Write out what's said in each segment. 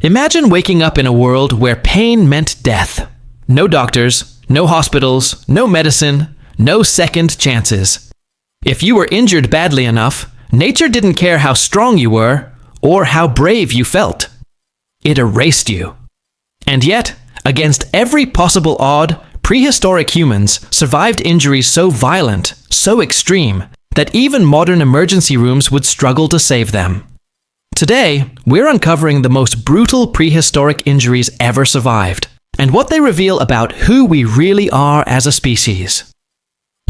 Imagine waking up in a world where pain meant death. No doctors, no hospitals, no medicine, no second chances. If you were injured badly enough, nature didn't care how strong you were or how brave you felt. It erased you. And yet, against every possible odd, prehistoric humans survived injuries so violent, so extreme, that even modern emergency rooms would struggle to save them. Today, we're uncovering the most brutal prehistoric injuries ever survived, and what they reveal about who we really are as a species.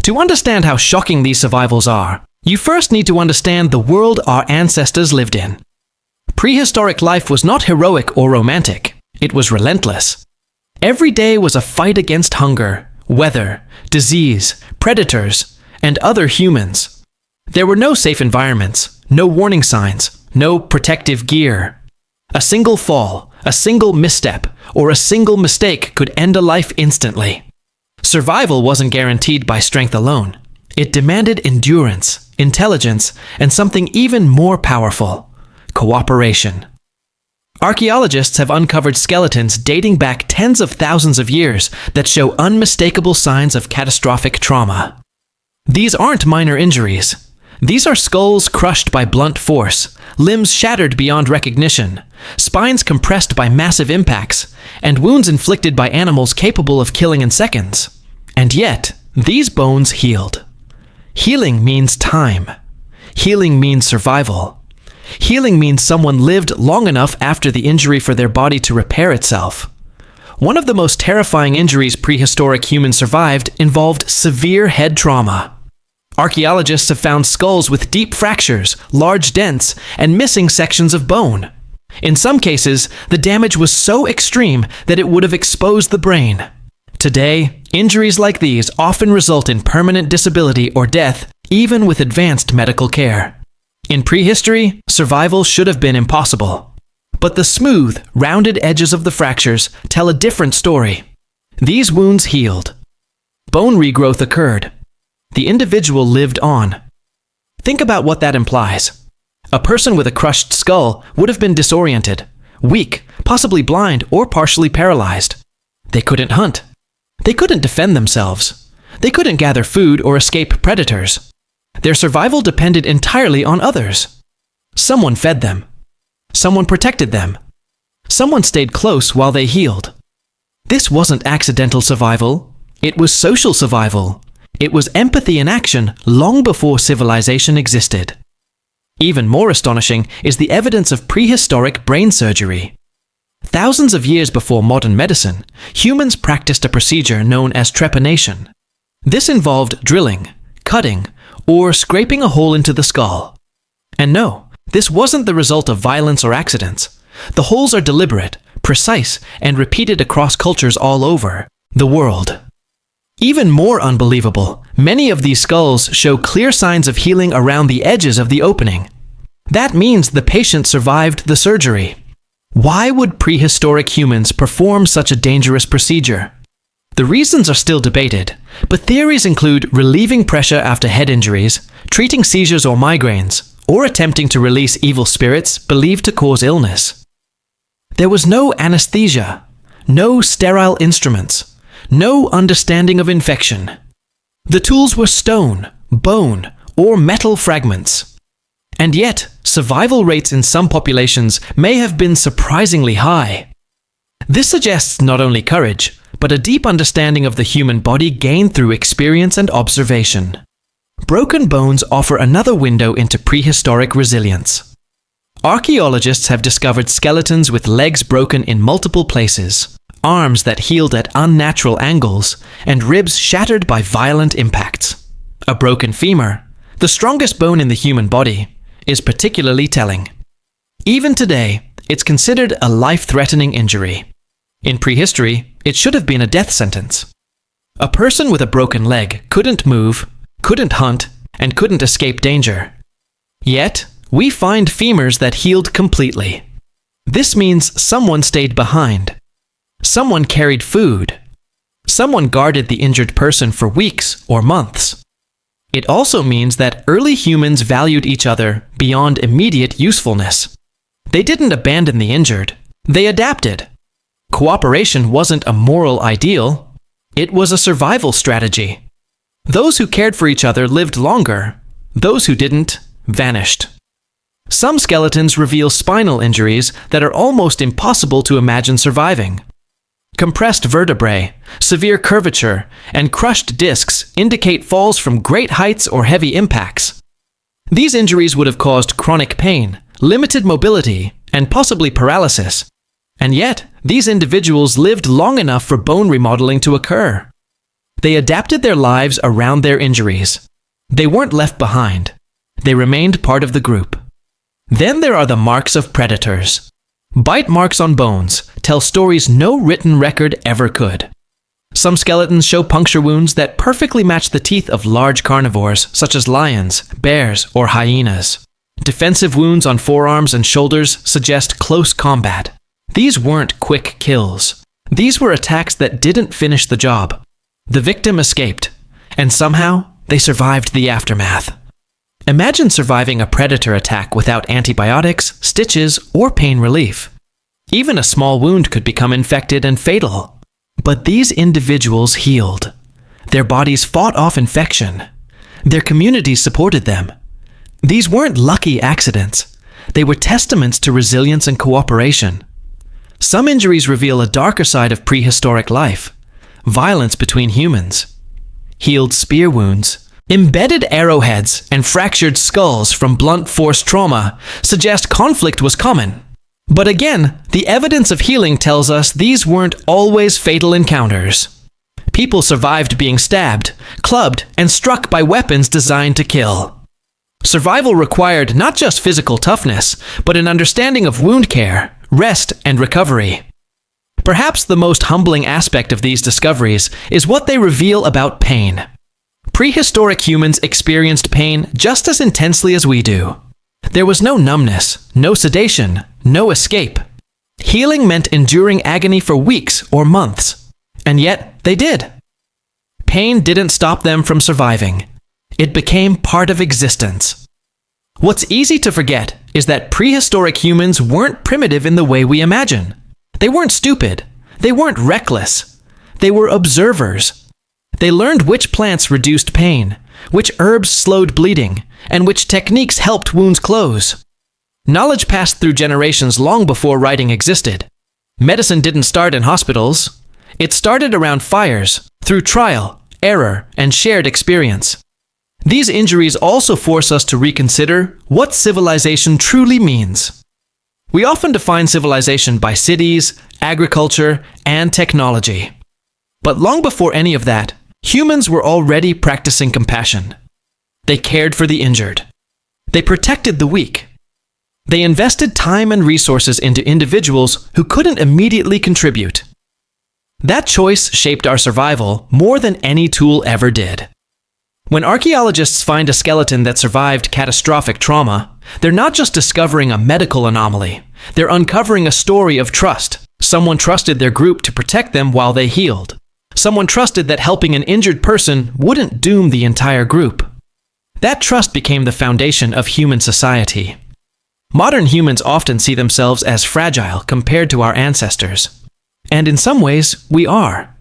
To understand how shocking these survivals are, you first need to understand the world our ancestors lived in. Prehistoric life was not heroic or romantic. It was relentless. Every day was a fight against hunger, weather, disease, predators, and other humans. There were no safe environments, no warning signs, no protective gear. A single fall, a single misstep, or a single mistake could end a life instantly. Survival wasn't guaranteed by strength alone. It demanded endurance, intelligence, and something even more powerful: cooperation. Archaeologists have uncovered skeletons dating back tens of thousands of years that show unmistakable signs of catastrophic trauma. These aren't minor injuries. These are skulls crushed by blunt force, limbs shattered beyond recognition, spines compressed by massive impacts, and wounds inflicted by animals capable of killing in seconds. And yet, these bones healed. Healing means time. Healing means survival. Healing means someone lived long enough after the injury for their body to repair itself. One of the most terrifying injuries prehistoric humans survived involved severe head trauma. Archaeologists have found skulls with deep fractures, large dents, and missing sections of bone. In some cases, the damage was so extreme that it would have exposed the brain. Today, injuries like these often result in permanent disability or death, even with advanced medical care. In prehistory, survival should have been impossible. But the smooth, rounded edges of the fractures tell a different story. These wounds healed. Bone regrowth occurred. The individual lived on. Think about what that implies. A person with a crushed skull would have been disoriented, weak, possibly blind or partially paralyzed. They couldn't hunt. They couldn't defend themselves. They couldn't gather food or escape predators. Their survival depended entirely on others. Someone fed them. Someone protected them. Someone stayed close while they healed. This wasn't accidental survival. It was social survival. It was empathy in action long before civilization existed. Even more astonishing is the evidence of prehistoric brain surgery. Thousands of years before modern medicine, humans practiced a procedure known as trepanation. This involved drilling, cutting, or scraping a hole into the skull. And no, this wasn't the result of violence or accidents. The holes are deliberate, precise, and repeated across cultures all over the world. Even more unbelievable, many of these skulls show clear signs of healing around the edges of the opening. That means the patient survived the surgery. Why would prehistoric humans perform such a dangerous procedure? The reasons are still debated, but theories include relieving pressure after head injuries, treating seizures or migraines, or attempting to release evil spirits believed to cause illness. There was no anesthesia, no sterile instruments, no understanding of infection. The tools were stone, bone, or metal fragments. And yet, survival rates in some populations may have been surprisingly high. This suggests not only courage, but a deep understanding of the human body gained through experience and observation. Broken bones offer another window into prehistoric resilience. Archaeologists have discovered skeletons with legs broken in multiple places, arms that healed at unnatural angles, and ribs shattered by violent impacts. A broken femur, the strongest bone in the human body, is particularly telling. Even today, it's considered a life-threatening injury. In prehistory, it should have been a death sentence. A person with a broken leg couldn't move, couldn't hunt, and couldn't escape danger. Yet, we find femurs that healed completely. This means someone stayed behind. Someone carried food. Someone guarded the injured person for weeks or months. It also means that early humans valued each other beyond immediate usefulness. They didn't abandon the injured. They adapted. Cooperation wasn't a moral ideal. It was a survival strategy. Those who cared for each other lived longer. Those who didn't vanished. Some skeletons reveal spinal injuries that are almost impossible to imagine surviving. Compressed vertebrae, severe curvature, and crushed discs indicate falls from great heights or heavy impacts. These injuries would have caused chronic pain, limited mobility, and possibly paralysis. And yet, these individuals lived long enough for bone remodeling to occur. They adapted their lives around their injuries. They weren't left behind. They remained part of the group. Then there are the marks of predators. Bite marks on bones tell stories no written record ever could. Some skeletons show puncture wounds that perfectly match the teeth of large carnivores, such as lions, bears, or hyenas. Defensive wounds on forearms and shoulders suggest close combat. These weren't quick kills. These were attacks that didn't finish the job. The victim escaped, and somehow they survived the aftermath. Imagine surviving a predator attack without antibiotics, stitches, or pain relief. Even a small wound could become infected and fatal. But these individuals healed. Their bodies fought off infection. Their communities supported them. These weren't lucky accidents. They were testaments to resilience and cooperation. Some injuries reveal a darker side of prehistoric life: violence between humans. Healed spear wounds, embedded arrowheads, and fractured skulls from blunt force trauma suggest conflict was common. But again, the evidence of healing tells us these weren't always fatal encounters. People survived being stabbed, clubbed, and struck by weapons designed to kill. Survival required not just physical toughness, but an understanding of wound care, rest, and recovery. Perhaps the most humbling aspect of these discoveries is what they reveal about pain. Prehistoric humans experienced pain just as intensely as we do. There was no numbness, no sedation, no escape. Healing meant enduring agony for weeks or months, and yet they did. Pain didn't stop them from surviving. It became part of existence. What's easy to forget is that prehistoric humans weren't primitive in the way we imagine. They weren't stupid. They weren't reckless. They were observers. They learned which plants reduced pain, which herbs slowed bleeding, and which techniques helped wounds close. Knowledge passed through generations long before writing existed. Medicine didn't start in hospitals. It started around fires, through trial, error, and shared experience. These injuries also force us to reconsider what civilization truly means. We often define civilization by cities, agriculture, and technology. But long before any of that, humans were already practicing compassion. They cared for the injured. They protected the weak. They invested time and resources into individuals who couldn't immediately contribute. That choice shaped our survival more than any tool ever did. When archaeologists find a skeleton that survived catastrophic trauma, they're not just discovering a medical anomaly. They're uncovering a story of trust. Someone trusted their group to protect them while they healed. Someone trusted that helping an injured person wouldn't doom the entire group. That trust became the foundation of human society. Modern humans often see themselves as fragile compared to our ancestors. And in some ways, we are.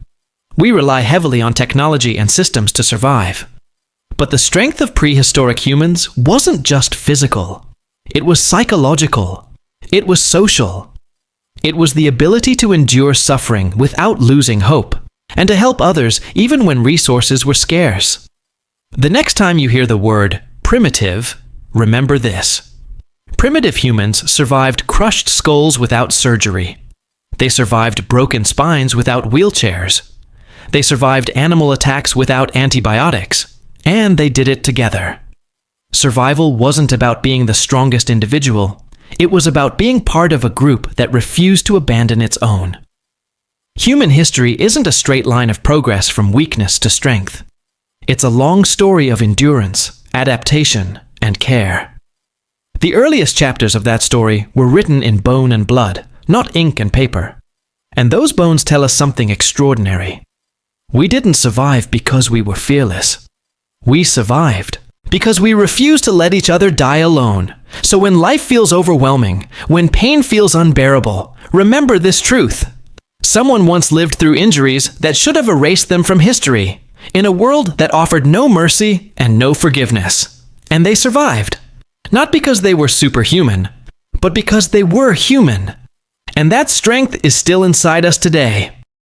We rely heavily on technology and systems to survive. But the strength of prehistoric humans wasn't just physical. It was psychological. It was social. It was the ability to endure suffering without losing hope, and to help others even when resources were scarce. The next time you hear the word primitive, remember this. Primitive humans survived crushed skulls without surgery. They survived broken spines without wheelchairs. They survived animal attacks without antibiotics. And they did it together. Survival wasn't about being the strongest individual. It was about being part of a group that refused to abandon its own. Human history isn't a straight line of progress from weakness to strength. It's a long story of endurance, adaptation, and care. The earliest chapters of that story were written in bone and blood, not ink and paper. And those bones tell us something extraordinary. We didn't survive because we were fearless. We survived because we refused to let each other die alone. So when life feels overwhelming, when pain feels unbearable, Remember this truth. Someone once lived through injuries that should have erased them from history, in a world that offered no mercy and no forgiveness. And they survived. Not because they were superhuman, but because they were human. And that strength is still inside us today.